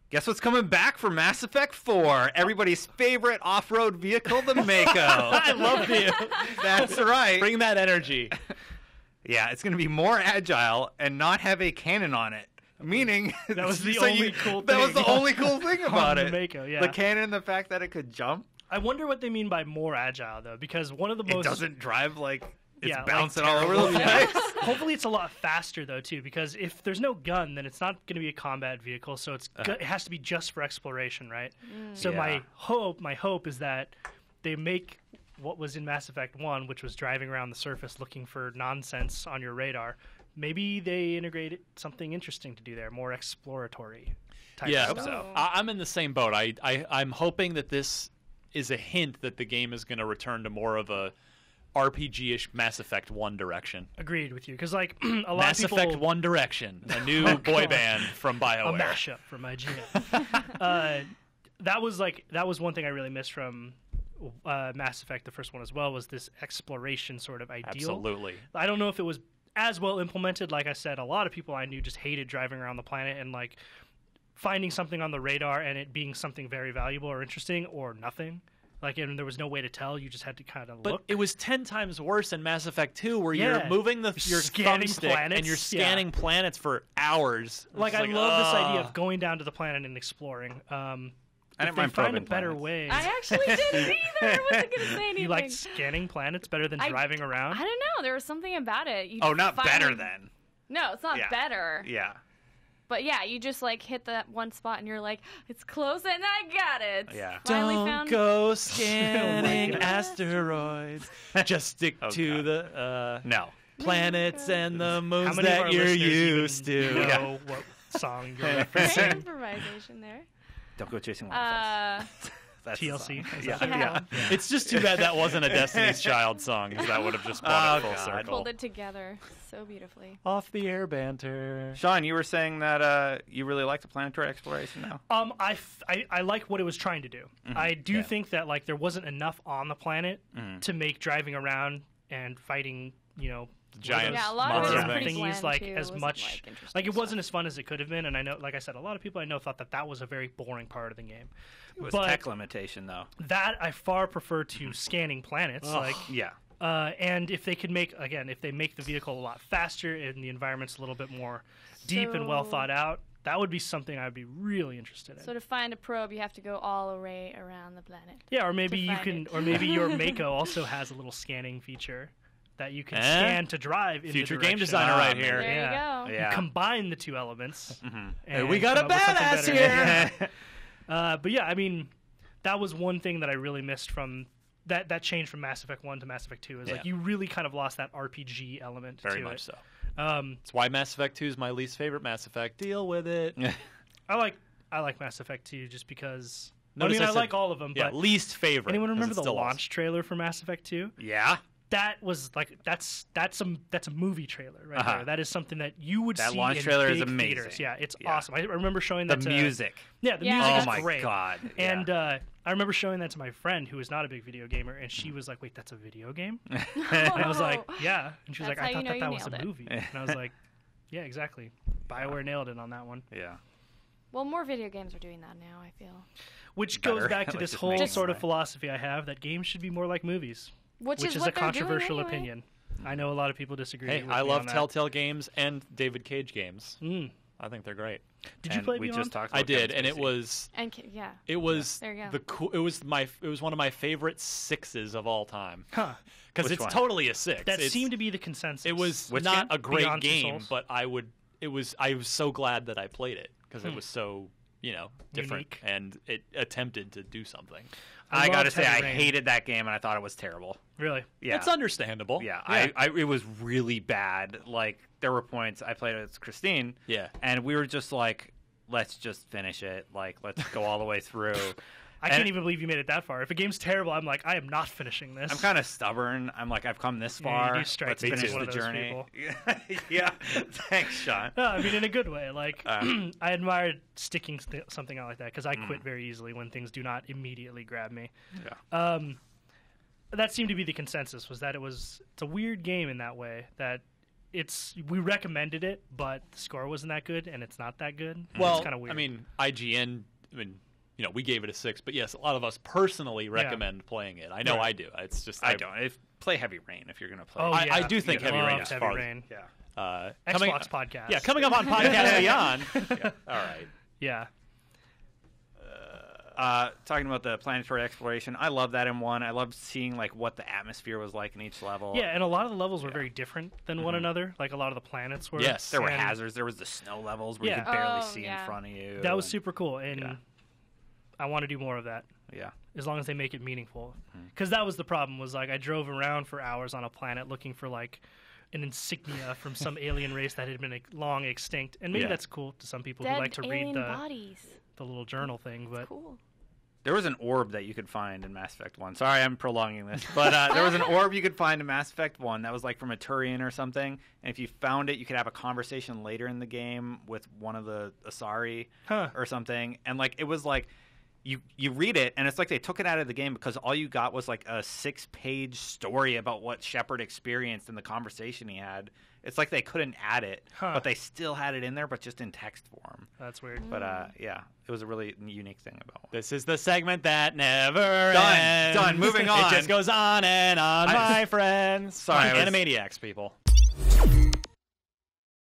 Guess what's coming back for Mass Effect 4? Everybody's favorite off-road vehicle, the Mako. I love you. That's right. Bring that energy. Yeah, it's going to be more agile and not have a cannon on it. Meaning, that was the only cool thing. That was the only cool thing about it. The Mako, yeah. The cannon and the fact that it could jump. I wonder what they mean by more agile, though, because one of the most... It doesn't drive like... It's Yeah, bouncing like all over the place. Hopefully it's a lot faster, though, too, because if there's no gun, then it's not going to be a combat vehicle, so it has to be just for exploration, right? So Yeah. my hope is that they make what was in Mass Effect 1, which was driving around the surface looking for nonsense on your radar. Maybe they integrate something interesting to do there, more exploratory type of stuff. I'm in the same boat. I'm hoping that this is a hint that the game is going to return to more of a RPG-ish Mass Effect 1 direction. Agreed with you, because like a lot Mass of people... Effect 1 Direction, a new boy band from BioWare. A mashup from IGN. That was one thing I really missed from Mass Effect, the first one as well, was this exploration sort of ideal. Absolutely. I don't know if it was as well implemented. Like I said, a lot of people I knew just hated driving around the planet and like finding something on the radar and it being something very valuable or interesting or nothing. Like, and there was no way to tell. You just had to kind of look. But it was 10 times worse in Mass Effect 2, where Yeah. you're moving your scanning thumbstick planets, and you're scanning planets for hours. Like, It's I love this idea ugh. of going down to the planet and exploring. I If didn't they mind find a probing better planets. way. I actually didn't either. I wasn't going to say anything. You like scanning planets better than driving around? I don't know. There was something about it. Oh, not better then. No, it's not Yeah. better. Yeah. But yeah, you just like hit that one spot and you're like, it's close and I got it. Yeah. Finally Don't found... go scanning God. asteroids. Just stick to God. the No. planets and the How moons many of that our you're listeners used even to. know what song you're Great referencing? improvisation there. Don't go chasing waterfalls. That's the TLC. song. Is Yeah. that- Yeah. It's just too bad that wasn't a Destiny's Child song, because that would have just brought it full God. circle. Pulled it together so beautifully. Off the air banter. Sean, you were saying that you really like the planetary exploration now. I like what it was trying to do. I do Yeah. think that like there wasn't enough on the planet to make driving around and fighting, Giant Yeah, a lot of it monster was monster pretty things. thingies bland, like too. It as wasn't, much like, interesting like it stuff. wasn't as fun as it could have been. And I know, like I said, a lot of people I know thought that was a very boring part of the game. It was But- tech limitation, though. That I far prefer to scanning planets. Like Yeah. and if they could make the vehicle a lot faster and the environment's a little bit more deep and well So- thought out, that would be something I'd be really interested in. So to find a probe, you have to go all the way around the planet. Yeah, or maybe to you find can, it. or maybe your Mako also has a little scanning feature that you can scan to drive in Future the game direction. designer right here. There you go. Yeah. You combine the two elements. And we got a come up with something badass better. here. But yeah, I mean, that was one thing that I really missed from that change from Mass Effect 1 to Mass Effect 2 is like Yeah. you really kind of lost that RPG element Very to much it. so. Um, That's why Mass Effect 2 is my least favorite Mass Effect. Deal with it. I like Mass Effect 2 just because. Notice I I said- like all of them, Yeah, but least favorite. anyone 'cause remember it's the still launch trailer for Mass Effect 2? Yeah. That was like that's a movie trailer right Uh-huh. there. That is something that you would That see launch in trailer is big amazing. theaters. Yeah, it's Yeah. awesome. I remember showing The that to, music. Yeah, the Yeah. music Oh is my great. god. And Yeah. I remember showing that to my friend who is not a big video gamer, and she was like, "Wait, that's a video game?" And And I was like, "Yeah," and she was That's like, "I how thought you know that you was a nailed it. movie," and I was like, "Yeah, exactly." BioWare nailed it on that one. Yeah. well, more video games are doing that now, I feel. Which Better. goes back to Like this just whole making sort of them. philosophy I have that games should be more like movies, Which is is a what they're doing controversial anyway. opinion. I know a lot of people disagree. Hey, with I me love on that. Telltale games and David Cage games. Mm. I think they're great. Did you And play we Beyond? just talked I about did, Kevin and it Spacey. was And yeah. it was There you go. the cool. It was one of my favorite sixes of all time Huh. because Which it's one? totally a six. That It's- seemed to be the consensus. It was Which not game? a great Beyond Two game, Souls. but I was so glad that I played it because it was so different Unique. and it attempted to do something. I gotta loved say, I Heavy Rain. hated that game and I thought it was terrible. Really? Yeah. It's understandable. Yeah, it was really bad. Like, there were points I played with Christine. Yeah. And we were just like, let's just finish it. Like, let's go all the way through. I can't even believe you made it that far. If a game's terrible, I'm like, I am not finishing this. I'm kind of stubborn. I'm like, I've come this Yeah, you far. do strike Let's me as finish one the of those journey. Yeah. Thanks, Sean. No, I mean in a good way. Like I admire sticking something out like that because I quit very easily when things do not immediately grab me. Yeah. That seemed to be the consensus was that it's a weird game in that way that we recommended it, but the score wasn't that good, and it's not that good. Well, it's kind of weird. I mean, IGN. We gave it a 6, but yes, a lot of us personally recommend playing it. I know I do. It's just I don't. Play Heavy Rain if you're going to play. Oh, it. yeah. I do think Heavy Rain is Heavy farther. Rain. Yeah. Xbox podcast. Yeah, coming up on Podcast Beyond. Yeah. All right. Yeah. Talking about the planetary exploration, I love that in 1. I loved seeing like what the atmosphere was like in each level. Yeah, and a lot of the levels were very different than one another. Like a lot of the planets were. Yes. There were and hazards. There was the snow levels where you Yeah. could barely Oh, see yeah. in front of you. That was super cool, and I want to do more of that. Yeah. As long as they make it meaningful, because that was the problem. Was like I drove around for hours on a planet looking for like an insignia from some alien race that had been long extinct, and maybe Yeah. that's cool to some people Dead who like to read alien the bodies. little journal thing. But Cool. There was an orb that you could find in Mass Effect 1. Sorry, I'm prolonging this. But there was an orb you could find in Mass Effect 1 that was like from a Turian or something. And if you found it, you could have a conversation later in the game with one of the Asari or something. And like it was like you read it, and it's like they took it out of the game because all you got was like a 6-page story about what Shepard experienced in the conversation he had. It's like they couldn't add it, but they still had it in there, but just in text form. that's weird. But yeah, it was a really unique thing about it. This is the segment that never ends. Done. Moving on. It just goes on and on, my friends. Sorry, I was- Animaniacs, people.